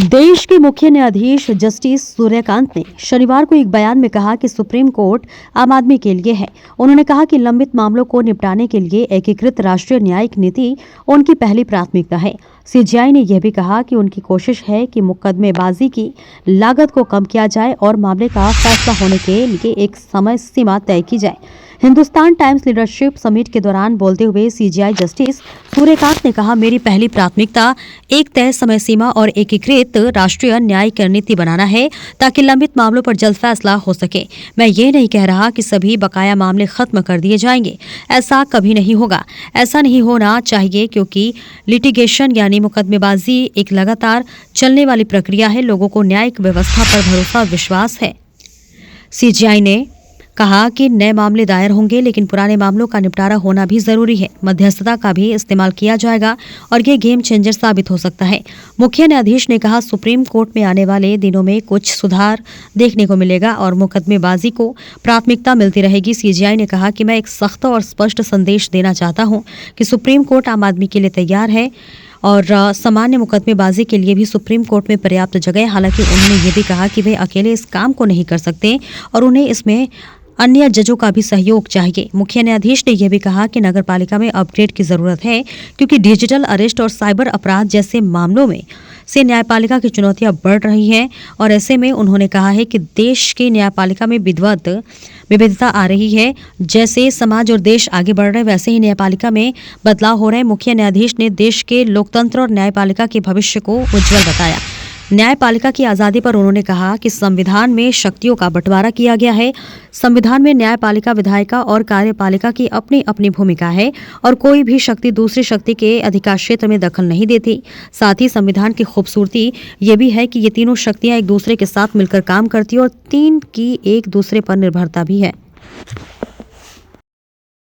देश के मुख्य न्यायाधीश जस्टिस सूर्यकांत ने शनिवार को एक बयान में कहा कि सुप्रीम कोर्ट आम आदमी के लिए है। उन्होंने कहा कि लंबित मामलों को निपटाने के लिए एकीकृत राष्ट्रीय न्यायिक नीति उनकी पहली प्राथमिकता है। सीजेआई ने यह भी कहा कि उनकी कोशिश है कि मुकदमेबाजी की लागत को कम किया जाए और मामले का फैसला होने के लिए एक समय सीमा तय की जाए। हिंदुस्तान टाइम्स लीडरशिप समिट के दौरान बोलते हुए सीजेआई जस्टिस सूर्यकांत ने कहा, मेरी पहली प्राथमिकता एक तय समय सीमा और एकीकृत राष्ट्रीय न्यायिक नीति बनाना है ताकि लंबित मामलों पर जल्द फैसला हो सके। मैं ये नहीं कह रहा कि सभी बकाया मामले खत्म कर दिए जाएंगे, ऐसा कभी नहीं होगा। ऐसा नहीं होना चाहिए क्योंकि लिटिगेशन यानी मुकदमेबाजी एक लगातार चलने वाली प्रक्रिया है। लोगों को न्यायिक व्यवस्था पर भरोसा और विश्वास है। सीजेआई ने कहा कि नए मामले दायर होंगे लेकिन पुराने मामलों का निपटारा होना भी जरूरी है। मध्यस्थता का भी इस्तेमाल किया जाएगा और ये गेम चेंजर साबित हो सकता है। मुख्य न्यायाधीश ने कहा, सुप्रीम कोर्ट में आने वाले दिनों में कुछ सुधार देखने को मिलेगा और मुकदमेबाजी को प्राथमिकता मिलती रहेगी। सीजेआई ने कहा कि मैं एक सख्त और स्पष्ट संदेश देना चाहता हूं कि सुप्रीम कोर्ट आम आदमी के लिए तैयार है और सामान्य मुकदमेबाजी के लिए भी सुप्रीम कोर्ट में पर्याप्त जगह है। हालांकि उन्होंने ये भी कहा कि वे अकेले इस काम को नहीं कर सकते और उन्हें इसमें अन्य जजों का भी सहयोग चाहिए। मुख्य न्यायाधीश ने यह भी कहा कि नगरपालिका में अपग्रेड की जरूरत है क्योंकि डिजिटल अरेस्ट और साइबर अपराध जैसे मामलों में से न्यायपालिका की चुनौतियां बढ़ रही हैं और ऐसे में उन्होंने कहा है कि देश की न्यायपालिका में विविधता आ रही है। जैसे समाज और देश आगे बढ़ रहे वैसे ही न्यायपालिका में बदलाव हो रहे हैं। मुख्य न्यायाधीश ने देश के लोकतंत्र और न्यायपालिका के भविष्य को उज्जवल बताया। न्यायपालिका की आज़ादी पर उन्होंने कहा कि संविधान में शक्तियों का बंटवारा किया गया है। संविधान में न्यायपालिका, विधायिका और कार्यपालिका की अपनी अपनी भूमिका है और कोई भी शक्ति दूसरी शक्ति के अधिकार क्षेत्र में दखल नहीं देती। साथ ही संविधान की खूबसूरती ये भी है कि ये तीनों शक्तियां एक दूसरे के साथ मिलकर काम करती है और तीन की एक दूसरे पर निर्भरता भी है।